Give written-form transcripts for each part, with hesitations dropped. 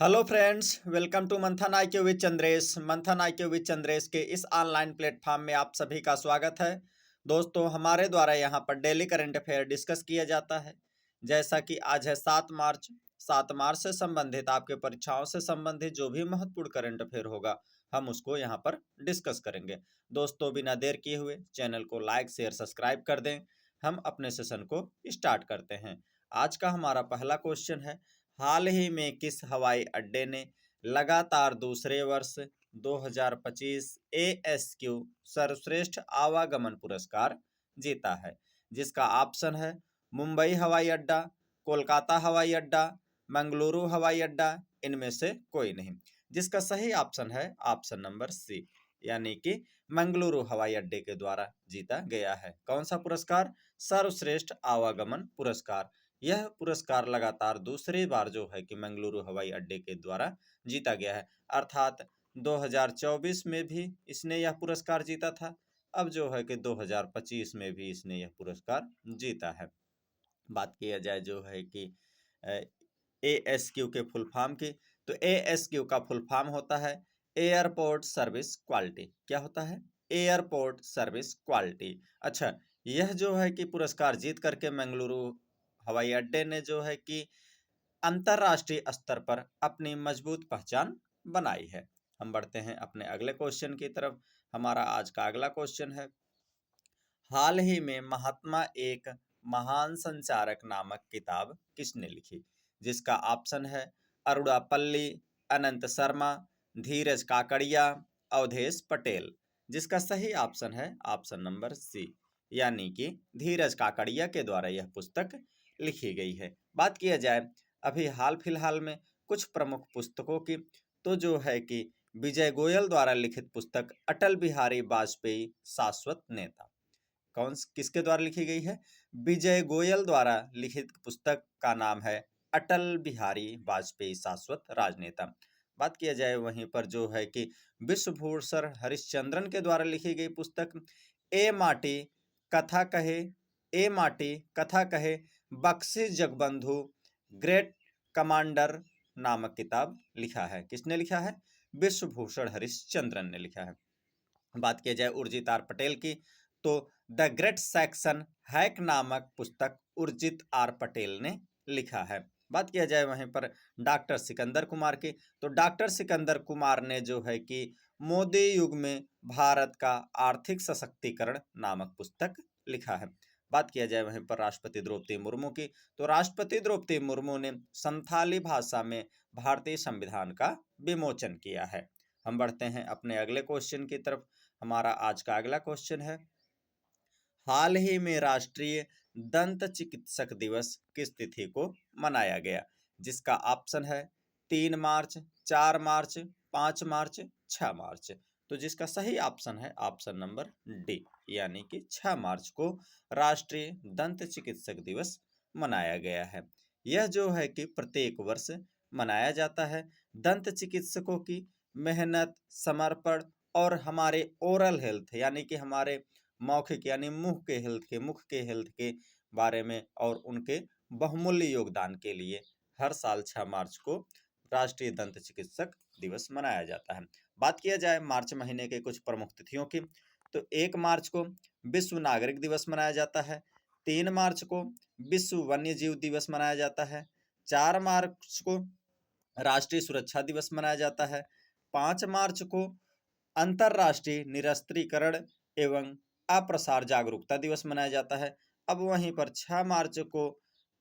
Hello friends, welcome to मंथन IQ with Chandresh. मंथन IQ with Chandresh के इस ऑनलाइन प्लेटफॉर्म में आप सभी का स्वागत है। दोस्तों, हमारे द्वारा यहाँ पर डेली करंट अफेयर डिस्कस किया जाता है। जैसा कि आज है 7 मार्च। 7 मार्च से संबंधित आपके परीक्षाओं से संबंधित जो भी महत्वपूर्ण करंट अफेयर होगा, हम उसको यहाँ पर डिस्कस करेंगे। दोस्तों, बिना देर किए हुए चैनल को लाइक शेयर सब्सक्राइब कर दें। हम अपने सेशन को स्टार्ट करते हैं। आज का हमारा पहला क्वेश्चन है, हाल ही में किस हवाई अड्डे ने लगातार दूसरे वर्ष 2025 एएसक्यू सर्वश्रेष्ठ आवागमन पुरस्कार जीता है? जिसका ऑप्शन है मुंबई हवाई अड्डा, कोलकाता हवाई अड्डा, मंगलुरु हवाई अड्डा, इनमें से कोई नहीं। जिसका सही ऑप्शन है ऑप्शन नंबर सी, यानी कि मंगलुरु हवाई अड्डे के द्वारा जीता गया है। कौन सा पुरस्कार? सर्वश्रेष्ठ आवागमन पुरस्कार। यह पुरस्कार लगातार दूसरी बार जो है कि मंगलुरु हवाई अड्डे के द्वारा जीता गया है। अर्थात 2024 में भी इसने यह पुरस्कार जीता था। अब जो है कि 2025 में भी इसने यह पुरस्कार जीता है। बात किया जाए जो है कि एएसक्यू के फुल फॉर्म की, तो एएसक्यू का फुल फॉर्म होता है एयरपोर्ट सर्विस क्वालिटी। क्या होता है? Airport service quality. अच्छा, यह जो है कि पुरस्कार जीत करके मंगलुरु हवाई अड्डे ने जो है कि अंतरराष्ट्रीय स्तर पर अपनी मजबूत पहचान बनाई है। हम बढ़ते हैं अपने अगले क्वेश्चन की तरफ। हमारा आज का अगला क्वेश्चन है, हाल ही में महात्मा एक महान संचारक नामक किताब किसने लिखी? जिसका ऑप्शन है अरुणापल्ली, अनंत शर्मा, धीरज काकड़िया, अवधेश पटेल। जिसका सही ऑप्शन है ऑप्शन नंबर सी, यानी कि धीरज काकड़िया के द्वारा यह पुस्तक लिखी गई है। बात किया जाए अभी हाल फिलहाल में कुछ प्रमुख पुस्तकों की, तो जो है कि विजय गोयल द्वारा लिखित पुस्तक अटल बिहारी वाजपेयी शाश्वत नेता। किसके द्वारा लिखी गई है? विजय गोयल द्वारा लिखित पुस्तक का नाम है अटल बिहारी वाजपेयी शाश्वत राजनेता। बात किया जाए वहीं पर जो है कि विश्वभूषण हरिश्चंद्रन के द्वारा लिखी गई पुस्तक ए माटी कथा कहे, ए माटी कथा कहे बख्शी जगबंधु ग्रेट कमांडर नामक किताब लिखा है। किसने लिखा है? विश्वभूषण हरिश्चंद्रन ने लिखा है। बात किया जाए उर्जित आर पटेल की, तो द ग्रेट सैक्सन हैक नामक पुस्तक उर्जित आर पटेल ने लिखा है। बात किया जाए वहीं पर डॉक्टर सिकंदर कुमार की, तो डॉक्टर सिकंदर कुमार ने जो है कि मोदी युग में भारत का आर्थिक सशक्तिकरण नामक पुस्तक लिखा है। बात किया जाए वहीं पर राष्ट्रपति द्रौपदी मुर्मू की, तो राष्ट्रपति द्रौपदी मुर्मू ने संथाली भाषा में भारतीय संविधान का विमोचन किया है। हम बढ़ते हैं अपने अगले क्वेश्चन की तरफ। हमारा आज का अगला क्वेश्चन है, हाल ही में राष्ट्रीय दंत चिकित्सक दिवस किस तिथि को मनाया गया? जिसका ऑप्शन है 3 मार्च, 4 मार्च, 5 मार्च, 6 मार्च। तो जिसका सही ऑप्शन है ऑप्शन नंबर डी, यानी कि 6 मार्च को राष्ट्रीय दंत चिकित्सक दिवस मनाया गया है। यह जो है कि प्रत्येक वर्ष मनाया जाता है। दंत चिकित्सकों की मेहनत, समर्पण और हमारे ओरल हेल्थ यानी कि हमारे मौखिक यानी मुख के हेल्थ के बारे में और उनके बहुमूल्य योगदान के लिए हर साल 6 मार्च को राष्ट्रीय दंत चिकित्सक दिवस मनाया जाता है। बात किया जाए मार्च महीने के कुछ प्रमुख तिथियों की, तो 1 मार्च को विश्व नागरिक दिवस मनाया जाता है। 3 मार्च को विश्व वन्य जीव दिवस मनाया जाता है। 4 मार्च को राष्ट्रीय सुरक्षा दिवस मनाया जाता है। 5 मार्च को अंतर्राष्ट्रीय निरस्त्रीकरण एवं अप्रसार जागरूकता दिवस मनाया जाता है। अब वहीं पर 6 मार्च को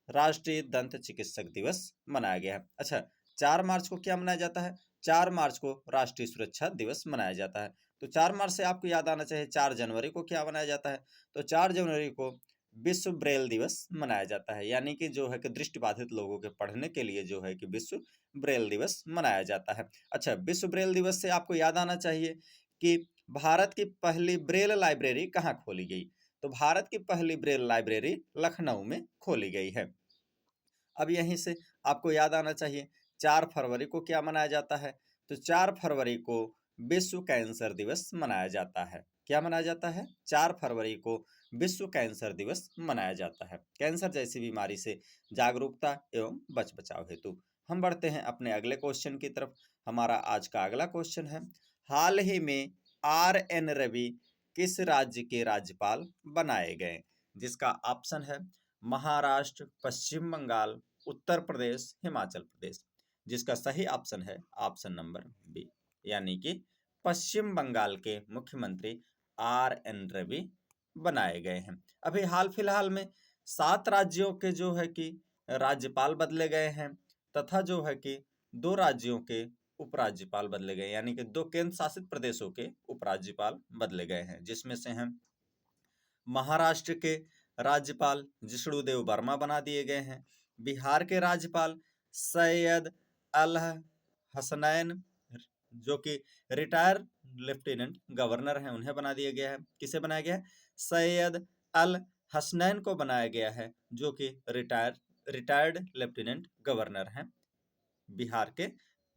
राष्ट्रीय दंत चिकित्सक दिवस मनाया गया है। अच्छा, 4 मार्च को क्या मनाया जाता है? 4 मार्च को राष्ट्रीय सुरक्षा दिवस मनाया जाता है। तो 4 मार्च से आपको याद आना चाहिए 4 जनवरी को क्या मनाया जाता है? तो 4 जनवरी को विश्व ब्रेल दिवस मनाया जाता है, यानी कि जो है कि दृष्टिबाधित लोगों के पढ़ने के लिए जो है कि विश्व ब्रेल दिवस मनाया जाता है। अच्छा, विश्व ब्रेल दिवस से आपको याद आना चाहिए कि भारत की पहली ब्रेल लाइब्रेरी कहाँ खोली गई? तो भारत की पहली ब्रेल लाइब्रेरी लखनऊ में खोली गई है। अब यहीं से आपको याद आना चाहिए 4 फरवरी को क्या मनाया जाता है? तो 4 फरवरी को विश्व कैंसर दिवस मनाया जाता है। क्या मनाया जाता है? 4 फरवरी को विश्व कैंसर दिवस मनाया जाता है। कैंसर जैसी बीमारी से जागरूकता एवं बचाव हेतु। हम बढ़ते हैं अपने अगले क्वेश्चन की तरफ। हमारा आज का अगला क्वेश्चन है, हाल ही में RN रवि किस राज्य के राज्यपाल बनाए गए? जिसका ऑप्शन है महाराष्ट्र, पश्चिम बंगाल, उत्तर प्रदेश, हिमाचल प्रदेश। जिसका सही ऑप्शन है ऑप्शन नंबर बी, यानी कि पश्चिम बंगाल के मुख्यमंत्री RN रवि बनाए गए हैं। अभी हाल फिलहाल में 7 राज्यों के जो है कि राज्यपाल बदले गए हैं, तथा जो है कि 2 राज्यों के उपराज्यपाल बदले गए, यानी कि 2 केंद्र शासित प्रदेशों के उपराज्यपाल बदले गए हैं, जिसमें से हैं महाराष्ट्र के राज्यपाल जिष्णुदेव वर्मा बना दिए गए हैं, बिहार के राज्यपाल सैयद अल हसनैन जो कि रिटायर लेफ्टिनेंट गवर्नर हैं, उन्हें बना दिया गया है। किसे बनाया गया है? सैयद अल हसनैन को बनाया गया है, जो कि रिटायर्ड लेफ्टिनेंट गवर्नर हैं, बिहार के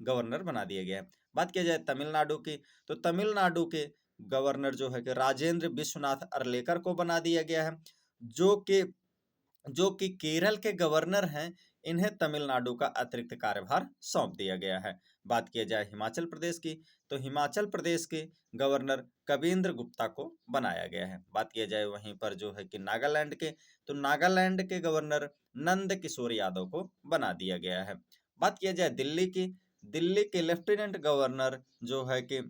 गवर्नर बना दिया गया है। बात किया जाए तमिलनाडु की, तो तमिलनाडु के गवर्नर जो है कि राजेंद्र विश्वनाथ अर्लेकर को बना दिया गया है, जो कि केरल के गवर्नर हैं, इन्हें तमिलनाडु का अतिरिक्त कार्यभार सौंप दिया गया है। बात किया जाए हिमाचल प्रदेश की, तो हिमाचल प्रदेश के गवर्नर कबींद्र गुप्ता को बनाया गया है। बात किया जाए वहीं पर जो है कि नागालैंड के, तो नागालैंड के गवर्नर नंद किशोर यादव को बना दिया गया है। बात किया जाए दिल्ली की, दिल्ली के लेफ्टिनेंट गवर्नर जो है कि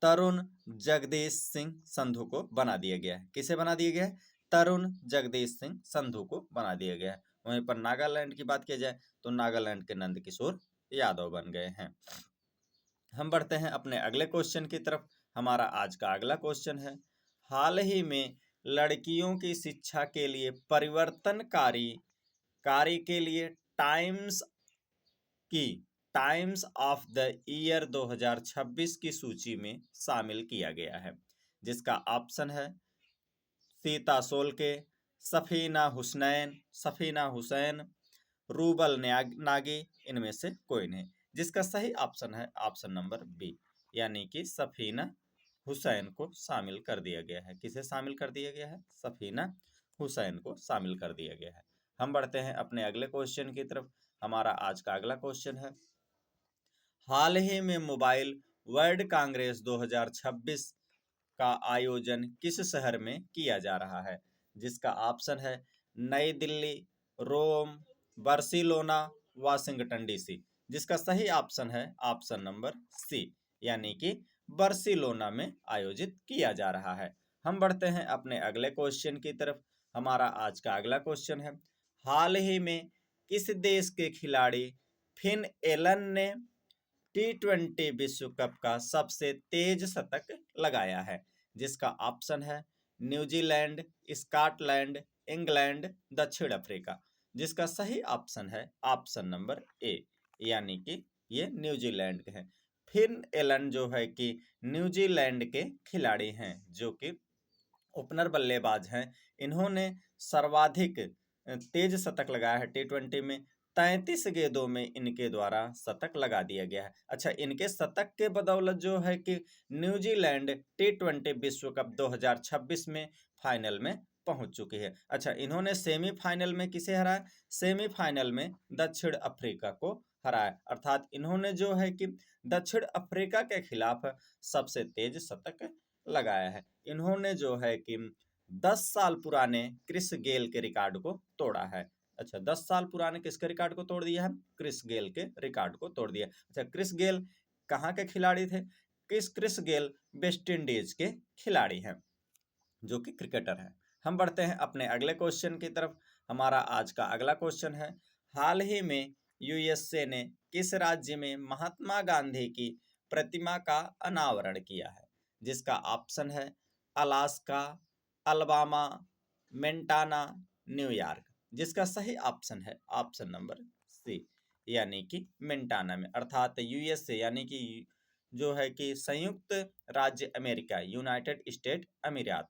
तरुण जगदीश सिंह संधू को बना दिया गया है। किसे बना दिया गया है? तरुण जगदीश सिंह संधू को बना दिया गया है। वहीं पर नागालैंड की बात किया जाए तो नागालैंड के नंद किशोर यादव बन गए हैं। हम बढ़ते हैं अपने अगले क्वेश्चन की तरफ। हमारा आज का अगला क्वेश्चन है, हाल ही में लड़कियों की शिक्षा के लिए परिवर्तनकारी कार्य के लिए टाइम्स ऑफ द ईयर 2026 की सूची में शामिल किया गया है। जिसका ऑप्शन है सीता सोलके, सफीना हुसैन, रूबल नागी, इनमें से कोई नहीं। जिसका सही ऑप्शन है ऑप्शन नंबर बी, यानी कि सफीना हुसैन को शामिल कर दिया गया है। किसे शामिल कर दिया गया है? सफीना हुसैन को शामिल कर दिया गया है। हम बढ़ते हैं अपने अगले क्वेश्चन की तरफ। हमारा आज का अगला क्वेश्चन है, हाल ही में मोबाइल वर्ल्ड कांग्रेस 2026 का आयोजन किस शहर में किया जा रहा है? जिसका ऑप्शन है नई दिल्ली, रोम, बार्सिलोना, वाशिंगटन डीसी। जिसका सही ऑप्शन है ऑप्शन नंबर सी, यानी कि बार्सिलोना में आयोजित किया जा रहा है। हम बढ़ते हैं अपने अगले क्वेश्चन की तरफ। हमारा आज का अगला क्वेश्चन है, हाल ही में किस देश के खिलाड़ी फिन एलन ने T20 विश्व कप का सबसे तेज शतक लगाया है? जिसका ऑप्शन है न्यूजीलैंड, स्कॉटलैंड, इंग्लैंड, दक्षिण अफ्रीका। जिसका सही ऑप्शन है ऑप्शन नंबर ए, यानी कि ये न्यूजीलैंड के हैं। फिन एलन जो है कि न्यूजीलैंड के खिलाड़ी हैं, जो कि ओपनर बल्लेबाज हैं। इन्होंने सर्वाधिक तेज शतक लगाया है T20 में। 33 गेंदों में इनके द्वारा शतक लगा दिया गया है। अच्छा, इनके शतक के बदौलत जो है कि न्यूजीलैंड T20 विश्व कप 2026 में फाइनल में पहुंच चुकी है। अच्छा, इन्होंने सेमीफाइनल में किसे हराया? सेमीफाइनल में दक्षिण अफ्रीका को हराया। अर्थात इन्होंने जो है कि दक्षिण अफ्रीका के खिलाफ सबसे तेज शतक लगाया है। इन्होंने जो है कि 10 साल पुराने क्रिस गेल के रिकॉर्ड को तोड़ा है। अच्छा, 10 साल पुराने किसके रिकॉर्ड को तोड़ दिया है? क्रिस गेल के रिकॉर्ड को तोड़ दिया। अच्छा, क्रिस गेल कहाँ के खिलाड़ी थे? क्रिस गेल वेस्ट इंडीज के खिलाड़ी हैं, जो कि क्रिकेटर हैं। हम बढ़ते हैं अपने अगले क्वेश्चन की तरफ। हमारा आज का अगला क्वेश्चन है, हाल ही में यूएसए ने किस राज्य में महात्मा गांधी की प्रतिमा का अनावरण किया है? जिसका ऑप्शन है अलास्का, अलबामा, मेंटाना, न्यूयॉर्क। जिसका सही ऑप्शन है ऑप्शन नंबर सी, यानी कि मेंटाना में। अर्थात यूएसए यानी कि जो है कि संयुक्त राज्य अमेरिका, यूनाइटेड स्टेट अमीरात,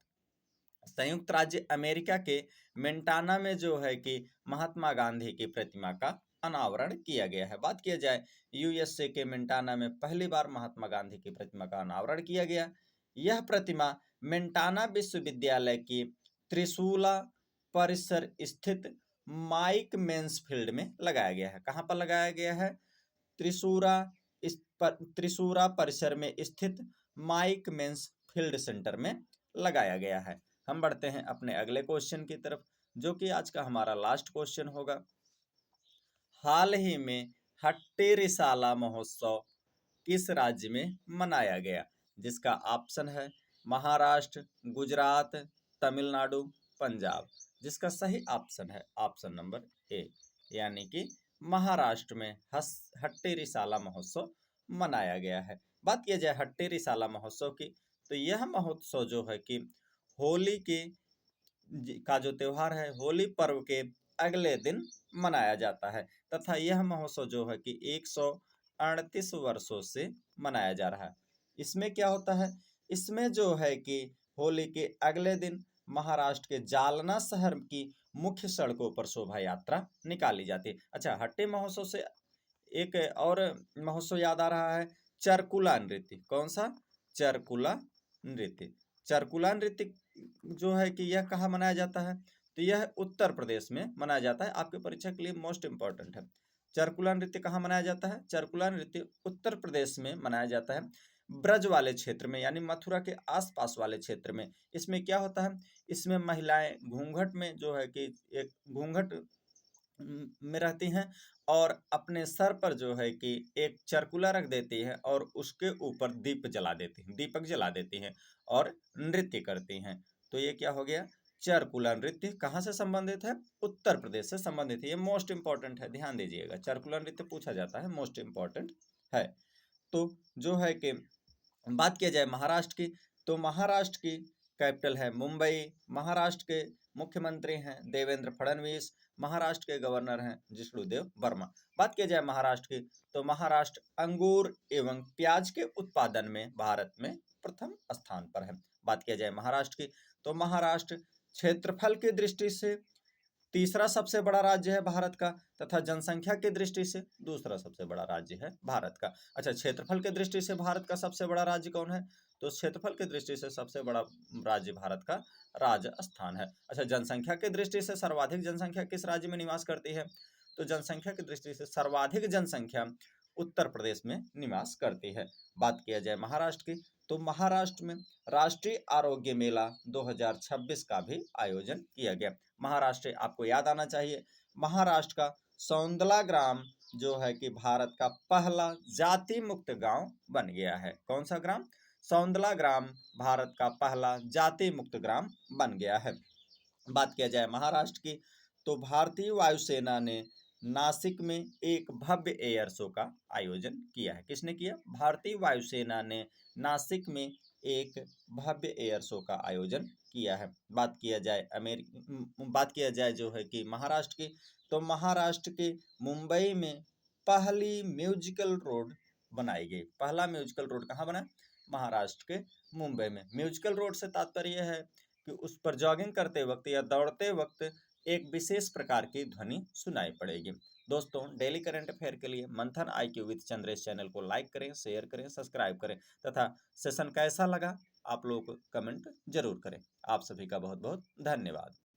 संयुक्त राज्य अमेरिका के मेंटाना में जो है कि महात्मा गांधी की प्रतिमा का अनावरण किया गया है। बात किया जाए यूएसए के मेंटाना में पहली बार महात्मा गांधी की प्रतिमा का अनावरण किया गया। यह प्रतिमा मेंटाना विश्वविद्यालय की त्रिशूला परिसर स्थित माइक मेंसफील्ड में लगाया गया है। कहाँ पर लगाया गया है? त्रिशूरा परिसर में स्थित माइक मेंसफील्ड सेंटर में लगाया गया है। हम बढ़ते हैं अपने अगले क्वेश्चन की तरफ, जो कि आज का हमारा लास्ट क्वेश्चन होगा। हाल ही में हट्टी-रिसाला महोत्सव किस राज्य में मनाया गया? जिसका ऑप्शन है महाराष्ट्र, गुजरात, तमिलनाडु, पंजाब। जिसका सही ऑप्शन है ऑप्शन नंबर ए, यानी कि महाराष्ट्र में हट्टी-रिसाला महोत्सव मनाया गया है। बात किया जाए हट्टी-रिसाला महोत्सव की, तो यह महोत्सव जो है कि होली का जो त्योहार है, होली पर्व के अगले दिन मनाया जाता है, तथा यह महोत्सव जो है कि 138 वर्षों से मनाया जा रहा है। इसमें क्या होता है? इसमें जो है कि होली के अगले दिन महाराष्ट्र के जालना शहर की मुख्य सड़कों पर शोभा यात्रा निकाली जाती है। अच्छा, हट्टी महोत्सव से एक और महोत्सव याद आ रहा है, चरकुला नृत्य। कौन सा? चरकुला नृत्य। चरकुला नृत्य जो है कि यह कहाँ मनाया जाता है? तो यह उत्तर प्रदेश में मनाया जाता है। आपके परीक्षा के लिए मोस्ट इंपॉर्टेंट है। चरकुला नृत्य कहाँ मनाया जाता है? चरकुला नृत्य उत्तर प्रदेश में मनाया जाता है, ब्रज वाले क्षेत्र में, यानी मथुरा के आसपास वाले क्षेत्र में। इसमें क्या होता है? इसमें महिलाएं घूंघट में जो है कि एक घूंघट में रहती हैं और अपने सर पर जो है कि एक चरकुला रख देती है और उसके ऊपर दीपक जला देती हैं और नृत्य करती हैं। तो ये क्या हो गया? चरकुला नृत्य। कहाँ से संबंधित है? उत्तर प्रदेश से संबंधित है। ये मोस्ट इंपॉर्टेंट है, ध्यान दीजिएगा। चरकुला नृत्य पूछा जाता है, मोस्ट इंपॉर्टेंट है। तो जो है कि बात किया जाए महाराष्ट्र की, तो महाराष्ट्र की कैपिटल है मुंबई। महाराष्ट्र के मुख्यमंत्री हैं देवेंद्र फडणवीस। महाराष्ट्र के गवर्नर हैं जिष्णुदेव वर्मा। बात किया जाए महाराष्ट्र की, तो महाराष्ट्र अंगूर एवं प्याज के उत्पादन में भारत में प्रथम स्थान पर है। बात किया जाए महाराष्ट्र की, तो महाराष्ट्र क्षेत्रफल की दृष्टि से तीसरा सबसे बड़ा राज्य है भारत का, तथा जनसंख्या की दृष्टि से दूसरा सबसे बड़ा राज्य है भारत का। अच्छा, क्षेत्रफल की दृष्टि से भारत का सबसे बड़ा राज्य कौन है? तो क्षेत्रफल की दृष्टि से सबसे बड़ा राज्य भारत का राजस्थान है। अच्छा, जनसंख्या की दृष्टि से सर्वाधिक जनसंख्या किस राज्य में निवास करती है? तो जनसंख्या की दृष्टि से सर्वाधिक जनसंख्या उत्तर प्रदेश में निवास करती है। बात किया जाए महाराष्ट्र की, तो महाराष्ट्र में राष्ट्रीय आरोग्य मेला 2026 का भी आयोजन किया गया। महाराष्ट्र आपको याद आना चाहिए, महाराष्ट्र का सौंदला ग्राम जो है कि भारत का पहला जाति मुक्त गांव बन गया है। कौन सा ग्राम? सौंदला ग्राम भारत का पहला जाति मुक्त ग्राम बन गया है। बात किया जाए महाराष्ट्र की, तो भारतीय वायुसेना ने नासिक में एक भव्य एयर शो का आयोजन किया है। किसने किया? भारतीय वायुसेना ने नासिक में एक भव्य एयर शो का आयोजन किया है। बात किया जाए जो है कि महाराष्ट्र की, तो महाराष्ट्र के मुंबई में पहली म्यूजिकल रोड बनाई गई। पहला म्यूजिकल रोड कहाँ बना? महाराष्ट्र के मुंबई में। म्यूजिकल रोड से तात्पर्य है कि उस पर जॉगिंग करते वक्त या दौड़ते वक्त एक विशेष प्रकार की ध्वनि सुनाई पड़ेगी। दोस्तों, डेली करंट अफेयर के लिए मंथन IQ विद चंद्रेश चैनल को लाइक करें, शेयर करें, सब्सक्राइब करें, तथा सेशन कैसा लगा आप लोग कमेंट जरूर करें। आप सभी का बहुत बहुत धन्यवाद।